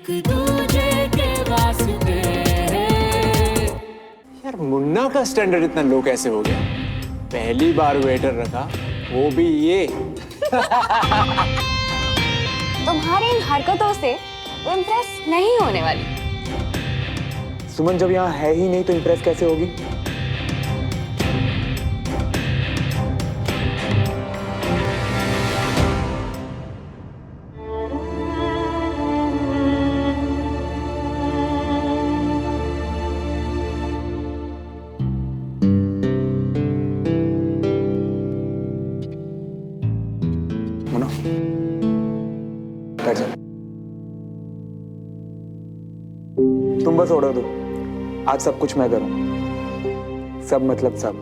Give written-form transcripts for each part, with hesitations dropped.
एक दूजे के वास्ते। यार मुन्ना का स्टैंडर्ड इतना लो कैसे हो गया? पहली बार वेटर रखा, वो भी ये। तुम्हारी इन हरकतों से वो इम्प्रेस नहीं होने वाली। सुमन जब यहाँ है ही नहीं तो इम्प्रेस कैसे होगी? मुन्ना, बैठ जा। तुम बस ऑर्डर दो, आज सब कुछ मैं करूं। सब मतलब सब।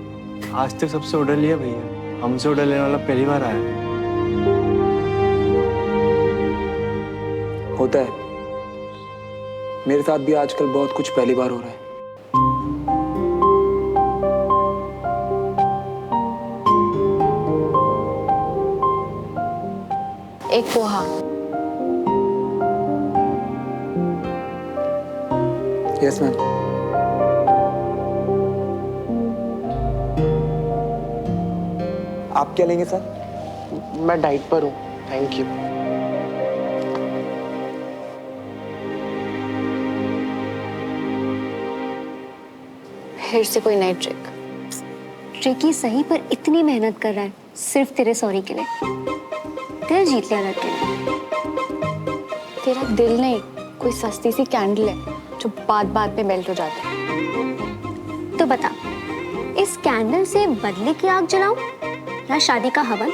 आज तक सबसे ऑर्डर लिया भैया, हमसे ऑर्डर लेने वाला पहली बार आया। होता है, मेरे साथ भी आजकल बहुत कुछ पहली बार हो रहा है। एक पोहा। Yes ma'am. आप क्या लेंगे सर? मैं डाइट पर हूँ, थैंक यू। फिर से कोई नई ट्रिक। ट्रिकी सही, पर इतनी मेहनत कर रहा है सिर्फ तेरे सॉरी के लिए। दिल जीत लिया लड़के ने। तेरा दिल नहीं, कोई सस्ती सी कैंडल है जो बात बात पे मेल्ट हो जाती है। तो बता, इस कैंडल से बदले की आग जलाऊं या शादी का हवन?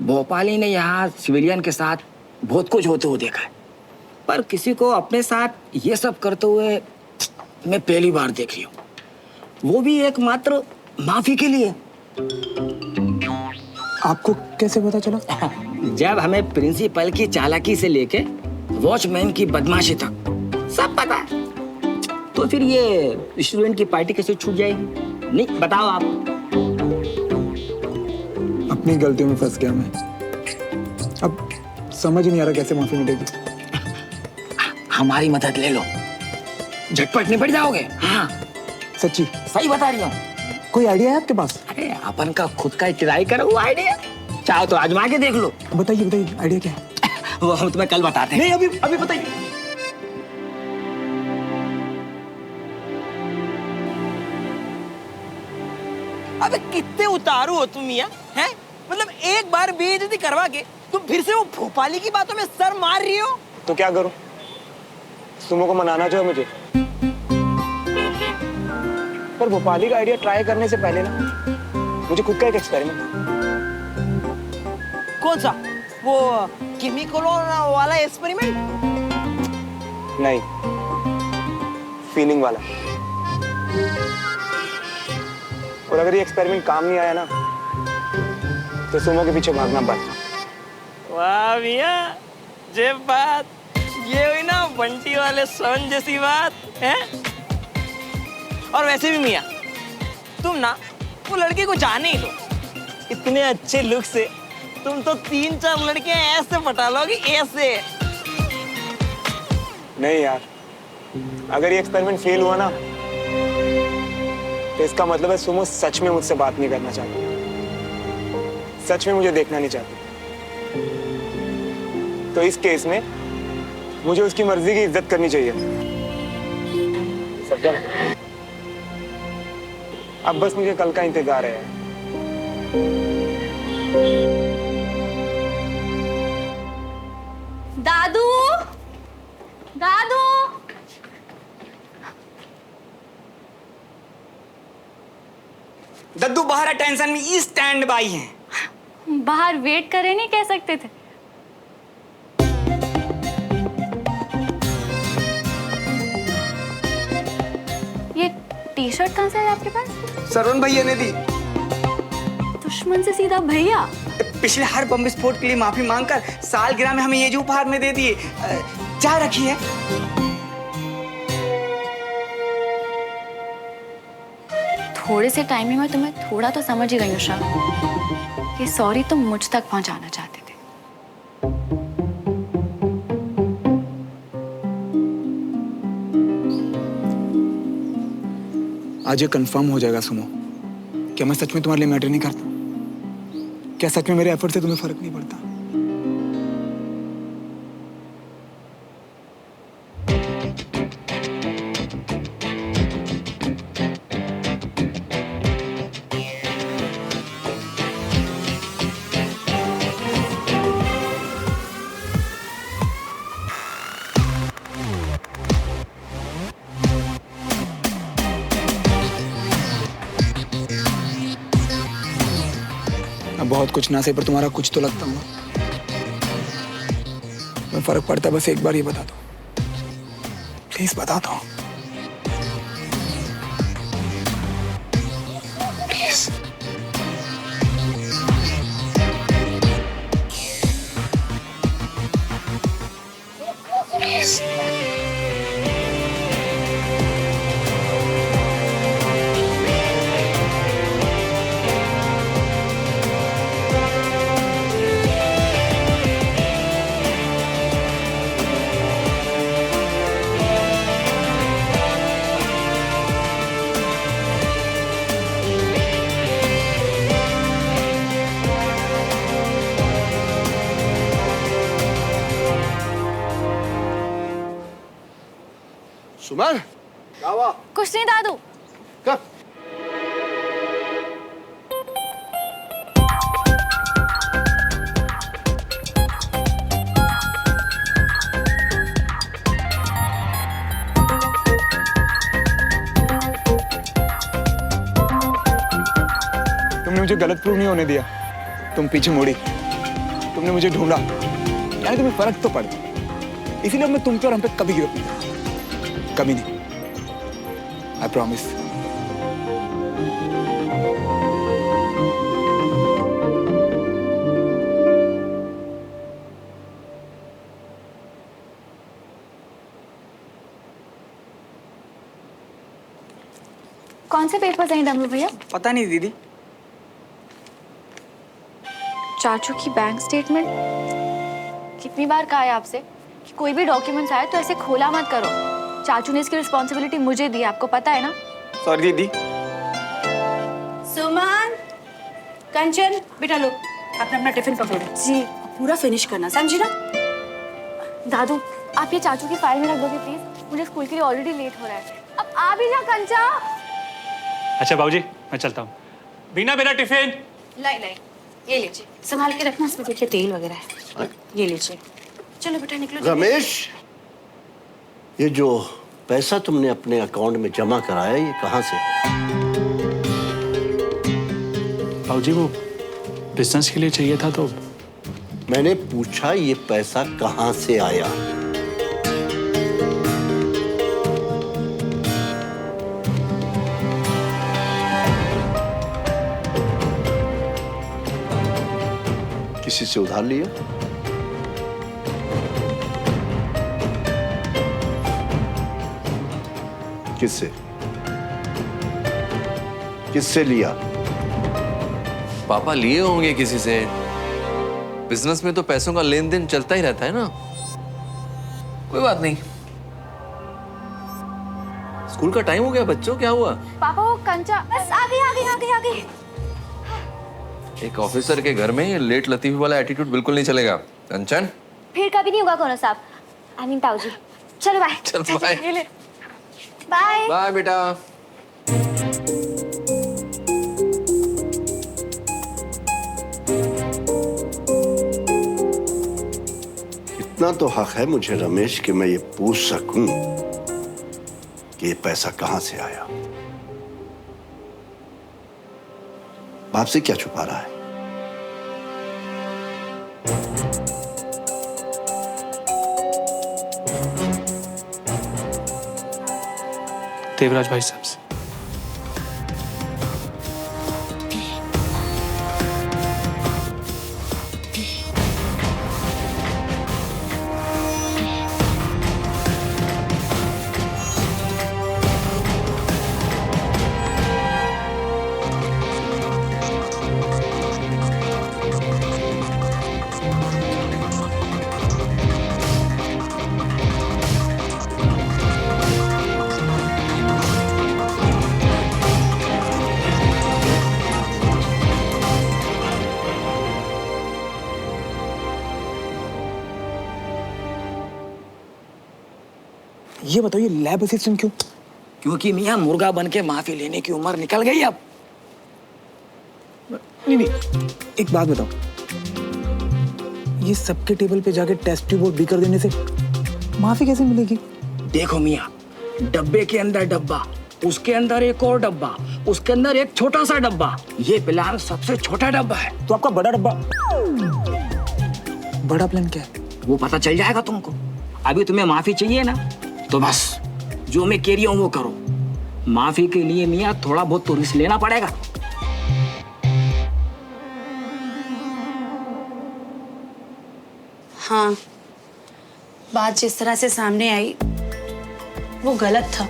भोपाली ने यहाँ सिविलियन के साथ बहुत कुछ होते हुए देखा है, पर किसी को अपने साथ ये सब करते हुए मैं पहली बार देख रही हूँ, वो भी एकमात्र माफी के लिए। आपको कैसे पता चला? जब हमें प्रिंसिपल की चालाकी से लेके वॉचमैन की बदमाशी तक सब पता है, तो फिर ये स्टूडेंट की पार्टी कैसे छूट जाएगी? नहीं बताओ आप। अपनी गलतियों में फंस गया मैं। अब समझ ही नहीं आ रहा कैसे माफी मिलेगी। हमारी मदद ले लो, झटपट निपट जाओगे। हाँ सच्ची? सही बता रही हूँ। कोई आइडिया है आपके पास? अरे अपन का खुद का ट्राई करो वो आइडिया, चाहो तो आजमा के देख लो। बताइए बताइए, आइडिया क्या है? वो हम तुम्हें कल बताते हैं। नहीं, अभी अभी बताइए। अबे कितने उतारू हो तुम मियां, हैं? मतलब एक बार बेइज्जती करवा के तुम फिर से वो भोपाली की बातों में सर मार रही हो। तो क्या करूं? सुमो को मनाना चाहिए मुझे, पर भोपाली का आइडिया ट्राई करने से पहले ना मुझे खुद का एक एक्सपेरिमेंट। कौन सा? वो केमिकल वाला एक्सपेरिमेंट? नहीं, फीलिंग वाला। और अगर ये एक्सपेरिमेंट काम नहीं आया ना तो सुमो के पीछे भागना बंद। वाह मियां, जे बात ये हुई ना बंटी वाले सोन जैसी बात है। और वैसे भी मियां, तुम ना वो लड़के को जाने ही लो, इतने अच्छे लुक से तुम तो 3-4 लड़के ऐसे पटा लोगे ऐसे। नहीं यार, अगर ये एक्सपेरिमेंट फेल हुआ ना तो इसका मतलब है सुमो सच में मुझसे बात नहीं करना चाहती, सच में मुझे देखना नहीं चाहती। तो इस केस में मुझे उसकी मर्जी की इज्जत करनी चाहिए। समझा? अब बस मुझे कल का इंतजार है। दादू, दादू। दद्दू बाहर अटेंशन में स्टैंड बाई हैं। बाहर वेट करे नहीं कह सकते थे। ये टी शर्ट कहाँ से है आपके पास? सरवण भैया ने दी। दुश्मन से सीधा भैया। पिछले हर बम विस्फोट के लिए माफी मांगकर सालगिरह में हमें ये जो उपहार में दे दिए। क्या रखी है? थोड़े से टाइम में मैं तुम्हें थोड़ा तो समझ ही गई हूँ श्रावण। ये सॉरी तुम मुझ तक पहुंचाना चाहते थे। आज ये कंफर्म हो जाएगा सुमो, क्या मैं सच में तुम्हारे लिए मैटर नहीं करता? क्या सच में मेरे एफर्ट से तुम्हें फर्क नहीं पड़ता? बहुत कुछ ना सही पर तुम्हारा कुछ तो लगता हूँ। मैं फर्क पड़ता है, बस एक बार ये बता दो, प्लीज बता दो प्लीज। प्लीज सुमन, क्या हुआ? कुछ नहीं दादू। कब? तुमने मुझे गलत प्रूव नहीं होने दिया। तुम पीछे मुड़ी, तुमने मुझे ढूंढा, यानी तुम्हें फर्क तो पड़ा। इसीलिए मैं तुम पे और हम पे कभी गिरफ्त नहीं, कभी नहीं। I promise. कौन से पेपर्स हैं डम्बू भैया? पता नहीं दीदी। चाचू की बैंक स्टेटमेंट। कितनी बार कहा है आपसे कि कोई भी डॉक्यूमेंट्स आए तो ऐसे खोला मत करो। चाचू ने इसकी रिस्पॉन्सिबिलिटी मुझे दी, आपको पता है ना? सॉरी दीदी। सुमन, कंचन, बेटा लो अपना अपना टिफिन पकड़ो। जी। पूरा फिनिश करना, समझी ना? दादू आप ये चाचू की फाइल में रख दोगे प्लीज? मुझे स्कूल के लिए ऑलरेडी लेट हो रहा है। अब आ भी जा कंचा। अच्छा बाबूजी, मैं चलता हूँ। बीना मेरा टिफिन। लाई लाई, ये लीजिए, संभाल के रखना, इसमें देखिए तेल वगैरह है। ये लीजिए, चलो बेटा निकलो। रमेश, ये जो पैसा तुमने अपने अकाउंट में जमा कराया, ये कहाँ से? बाबूजी वो बिजनेस के लिए चाहिए था तो। मैंने पूछा ये पैसा कहाँ से आया? किसी से उधार लिया? किससे? किससे लिया? पापा लिए होंगे किसी से। बिजनेस में तो पैसों का लेन देन चलता ही रहता है ना। कोई बात नहीं। स्कूल का टाइम हो गया बच्चों, क्या हुआ? पापा वो कंचा बस आ गई आ गई आ गई आ गई। एक ऑफिसर के घर में ये लेट लतीफी वाला एटीट्यूड बिल्कुल नहीं चलेगा। कंचन, फिर कभी नहीं होगा कोनो साहब। आई मीन ताऊ जी। चलो बाय। चल बाय। ये ले। बाय। बाय बेटा। इतना तो हक है मुझे रमेश कि मैं ये पूछ सकूं कि ये पैसा कहां से आया। आपसे क्या छुपा रहा है? देवराज भाई साहब से। ये बताओ, ये लैब असिस्टेंट क्यों? क्योंकि मियाँ मुर्गा बन के माफी लेने की उम्र निकल गई अब। नहीं, एक बात बताओ, ये सबके टेबल पे जाके टेस्ट ट्यूब और बीकर देने से माफी कैसे मिलेगी? देखो मियाँ, डब्बे के अंदर डब्बा, उसके अंदर एक और डब्बा, उसके अंदर एक छोटा सा डब्बा। ये प्लान सबसे छोटा डब्बा है। तो आपका बड़ा डब्बा, बड़ा प्लान क्या है? वो पता चल जाएगा तुमको। अभी तुम्हें माफी चाहिए ना, तो बस जो मैं कह रही हूँ वो करो। माफी के लिए मियाँ थोड़ा बहुत तो रिस्क लेना पड़ेगा। हाँ, बात जिस तरह से सामने आई वो गलत था,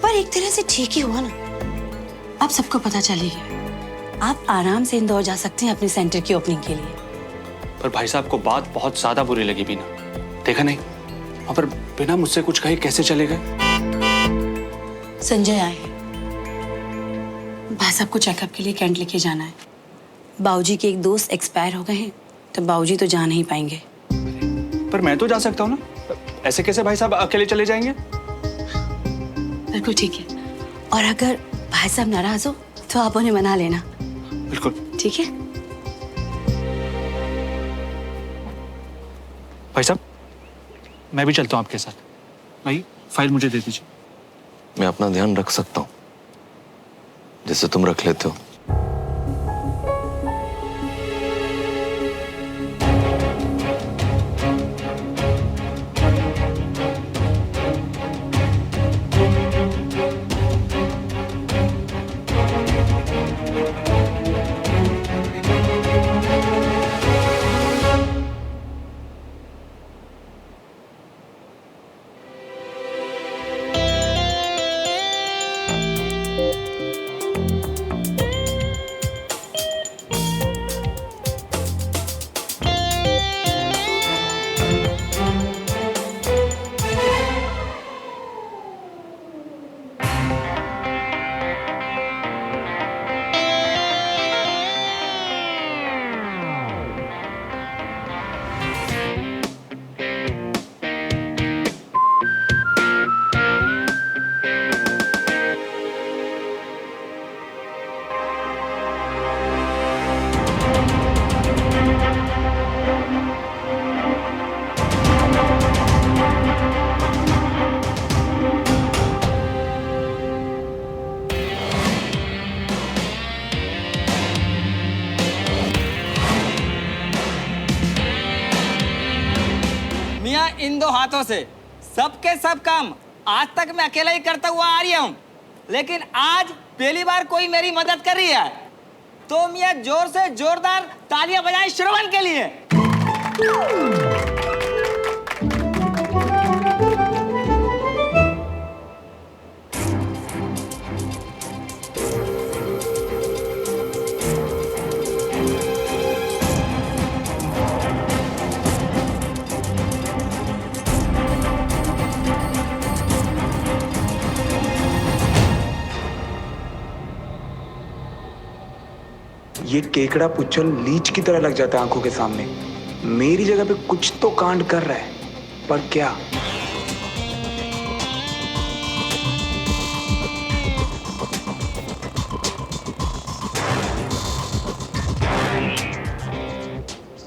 पर एक तरह से ठीक ही हुआ ना। अब सबको पता चल ही गया। आप आराम से इंदौर जा सकते हैं अपने सेंटर की ओपनिंग के लिए। पर भाई साहब को बात बहुत ज्यादा बुरी लगी बीना। देखा नहीं, वहां पर बिना मुझसे कुछ कहे कैसे चले गए? संजय आए हैं। भाई साहब को चेकअप के लिए कैंट लेके जाना है। बाबूजी के एक दोस्त एक्सपायर हो गए हैं, तो बाबूजी तो जा नहीं पाएंगे। पर मैं तो जा सकता हूँ ना, ऐसे कैसे भाई साहब अकेले चले जाएंगे? बिल्कुल ठीक है। और अगर भाई साहब नाराज हो तो आप उन्हें मना लेना। बिल्कुल ठीक है। भाई साहब, मैं भी चलता हूँ आपके साथ। भाई, फाइल मुझे दे दीजिए। मैं अपना ध्यान रख सकता हूँ जैसे तुम रख लेते हो। इन दो हाथों से सबके सब काम आज तक मैं अकेला ही करता हुआ आ रहा हूँ, लेकिन आज पहली बार कोई मेरी मदद कर रही है, तो मियाँ जोर से जोरदार तालियां बजाएं श्रवण के लिए। ये केकड़ा पुच्छल लीच की तरह लग जाता है आंखों के सामने। मेरी जगह पे कुछ तो कांड कर रहा है, पर क्या?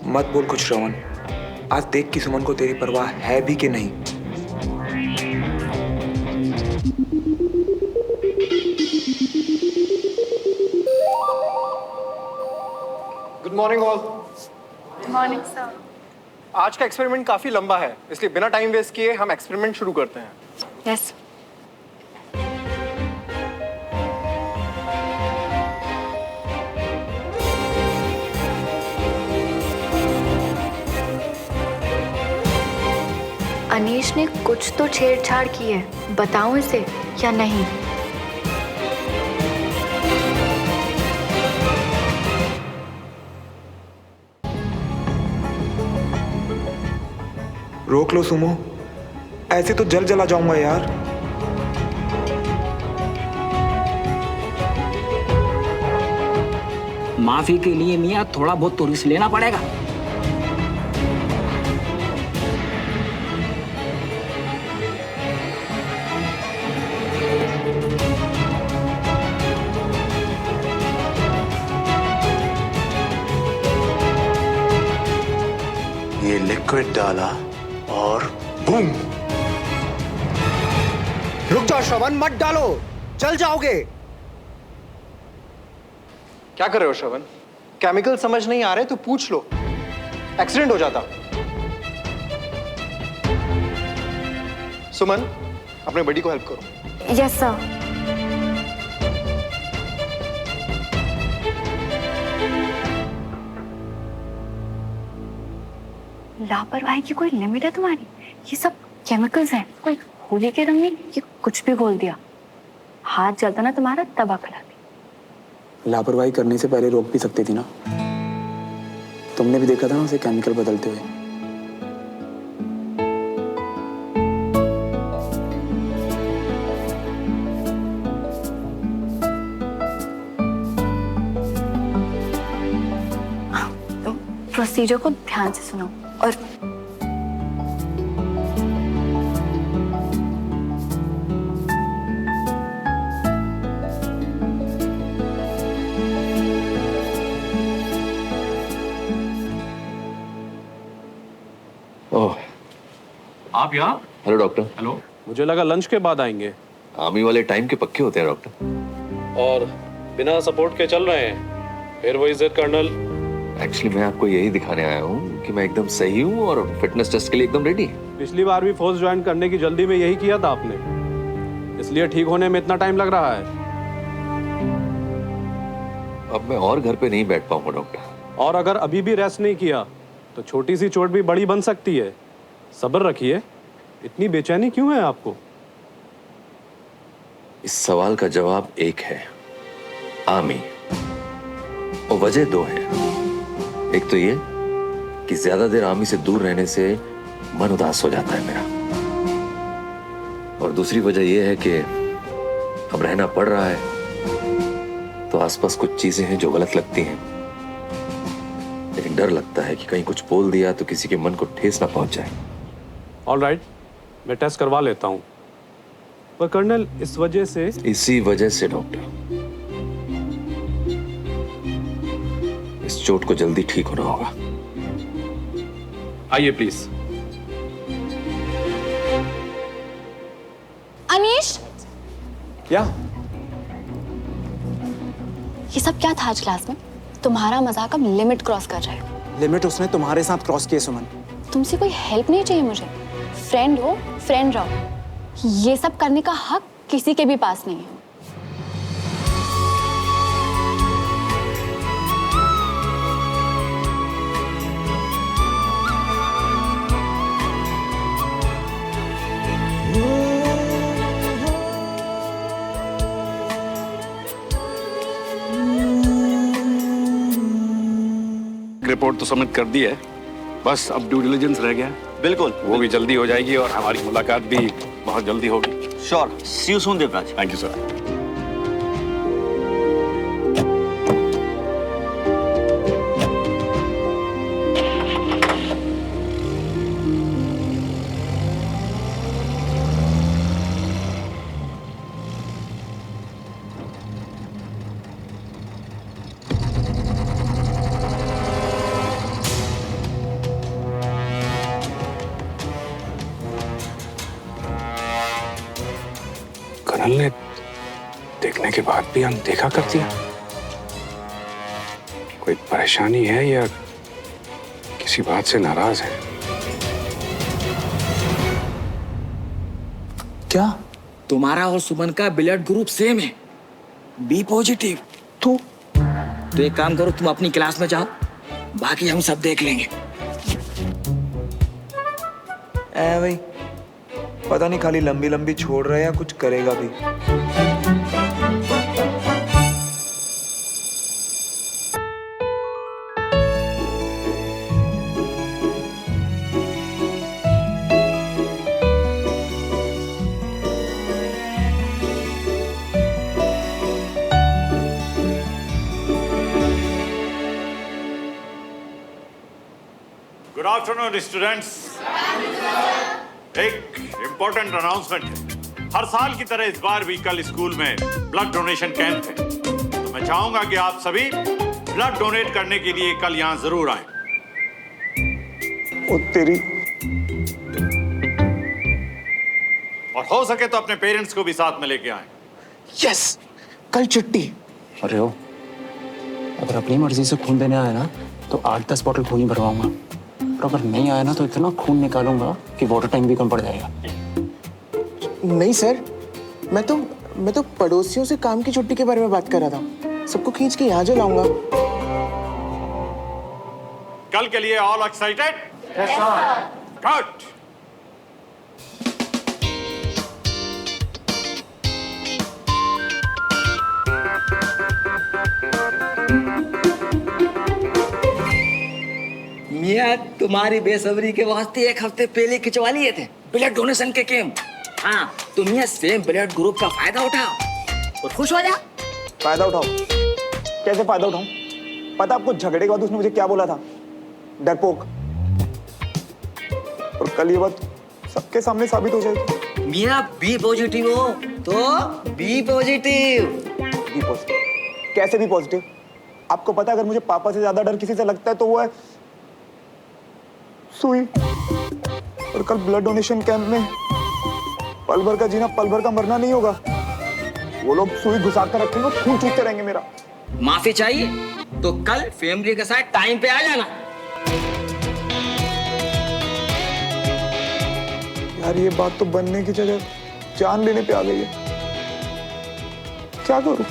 मत बोल कुछ श्रवण, आज देख कि सुमन को तेरी परवाह है भी कि नहीं। Good morning all. Morning sir. आज का एक्सपेरिमेंट काफी लंबा है, इसलिए बिना टाइम वेस्ट किए हम एक्सपेरिमेंट शुरू करते हैं। यस। अनीश ने कुछ तो छेड़छाड़ की है, बताऊं इसे या नहीं? रोक लो सुमो, ऐसे तो जल जला जाऊंगा यार। माफी के लिए मियाँ थोड़ा बहुत तो रिस्क लेना पड़ेगा। ये लिक्विड डाला और बूम। रुक जाओ श्रवण, मत डालो, जल जाओगे। क्या कर रहे हो श्रवण? केमिकल समझ नहीं आ रहे तो पूछ लो, एक्सीडेंट हो जाता। सुमन, अपने बड़ी को हेल्प करो। Yes sir. लापरवाही की कोई लिमिट है तुम्हारी? ये सब केमिकल्स हैं, कोई होली के रंग में ये कुछ भी घोल दिया, हाथ जलता ना तुम्हारा तब अकल आती। लापरवाही करने से पहले रोक भी सकती थी ना। तुमने भी देखा था ना उसे केमिकल बदलते हुए। तुम प्रोसीजर को ध्यान से सुनो और ओह, आप यहाँ? Hello doctor. हेलो, मुझे लगा लंच के बाद आएंगे। आर्मी वाले टाइम के पक्के होते हैं डॉक्टर। और बिना सपोर्ट के चल रहे हैं, फिर वो इज्जत कर्नल। एक्चुअली मैं आपको यही दिखाने आया हूँ कि मैं एकदम सही हूँ और फिटनेस टेस्ट के लिए एकदम रेडी। पिछली बार भी फोर्स ज्वाइन करने की जल्दी में यही किया था आपने, इसलिए ठीक होने में इतना टाइम लग रहा है। अब मैं और घर पे नहीं बैठ पाऊंगा डॉक्टर। और अगर अभी भी रेस्ट नहीं किया तो छोटी सी चोट भी बड़ी बन सकती है। सब्र रखिए। इतनी बेचैनी क्यों है आपको? इस सवाल का जवाब एक है, आर्मी। और वजह दो है। एक तो ये कि ज्यादा देर आर्मी से दूर रहने से मन उदास हो जाता है मेरा, और दूसरी वजह यह है कि अब रहना पड़ रहा है तो आसपास कुछ चीजें हैं जो गलत लगती हैं, लेकिन डर लगता है कि कहीं कुछ बोल दिया तो किसी के मन को ठेस ना पहुंच जाए। ऑलराइट, मैं टेस्ट करवा लेता हूं। पर कर्नल, इसी वजह से डॉक्टर, इस चोट को जल्दी ठीक होना होगा। आइए प्लीज। अनीश, क्या ये सब क्या था आज क्लास में? तुम्हारा मजाक अब लिमिट क्रॉस कर रहा है। लिमिट उसने तुम्हारे साथ क्रॉस किए सुमन। तुमसे कोई हेल्प नहीं चाहिए मुझे। फ्रेंड हो, फ्रेंड रहो। ये सब करने का हक किसी के भी पास नहीं है। रिपोर्ट तो सबमिट कर दी है, बस अब ड्यू डिलिजेंस रह गया। बिल्कुल, वो भी जल्दी हो जाएगी और हमारी मुलाकात भी बहुत जल्दी होगी। Sure, see you soon Devraj. Thank you sir. Colonel ने देखने के बाद भी अनदेखा कर दिया। कोई परेशानी है या किसी बात से नाराज है? क्या? तुम्हारा और सुमन का ब्लड ग्रुप सेम है, बी पॉजिटिव। तो एक काम करो, तुम अपनी क्लास में जाओ, बाकी हम सब देख लेंगे। भाई पता नहीं खाली लंबी लंबी छोड़ रहा है या कुछ करेगा भी। Good afternoon students. एक इम्पोर्टेंट अनाउंसमेंट है। हर साल की तरह इस बार भी कल स्कूल में ब्लड डोनेशन कैंप है, तो मैं चाहूंगा कि आप सभी ब्लड डोनेट करने के लिए कल यहाँ जरूर आए। ओ तेरी। और हो सके तो अपने पेरेंट्स को भी साथ में लेके आए। यस, कल छुट्टी। अरे हो, अगर अपनी मर्जी से खून देने आया ना तो 8-10 बॉटल खून ही भरवाऊंगा, और अगर नहीं आया ना तो इतना खून निकालूंगा कि वाटर टैंक भी कम पड़ जाएगा। नहीं सर, मैं तो पड़ोसियों से काम की छुट्टी के बारे में बात कर रहा था। सबको खींच के यहाँ जो लाऊंगा। कल के लिए all excited? Yes sir. Good. मियाँ, तुम्हारी बेसब्री के वास्ते एक हफ्ते पहले खिंचवा लिए थे ब्लड डोनेशन के कैंप। हाँ, तुम ये सेम ब्लड ग्रुप का फायदा उठाओ और खुश हो जा। फायदा उठाओ? कैसे फायदा उठाऊं? पता आपको झगड़े के बाद उसने मुझे क्या बोला था? डरपोक। और कल ये बात सबके सामने साबित हो जाएगी। मियाँ, बी पॉजिटिव हो तो बी पॉजिटिव। B positive? कैसे बी पॉजिटिव? आपको पता है अगर मुझे पापा से ज्यादा डर किसी से लगता है तो वो है सुई। और कल ब्लड डोनेशन कैंप में पल भर का जीना पल भर का मरना नहीं होगा। वो लोग सुई घुसा कर रखेंगे, खून चूसते रहेंगे मेरा। माफी चाहिए तो कल फैमिली के साथ टाइम पे आ जाना। यार ये बात तो बनने की जगह जान लेने पे आ गई है। क्या करूं?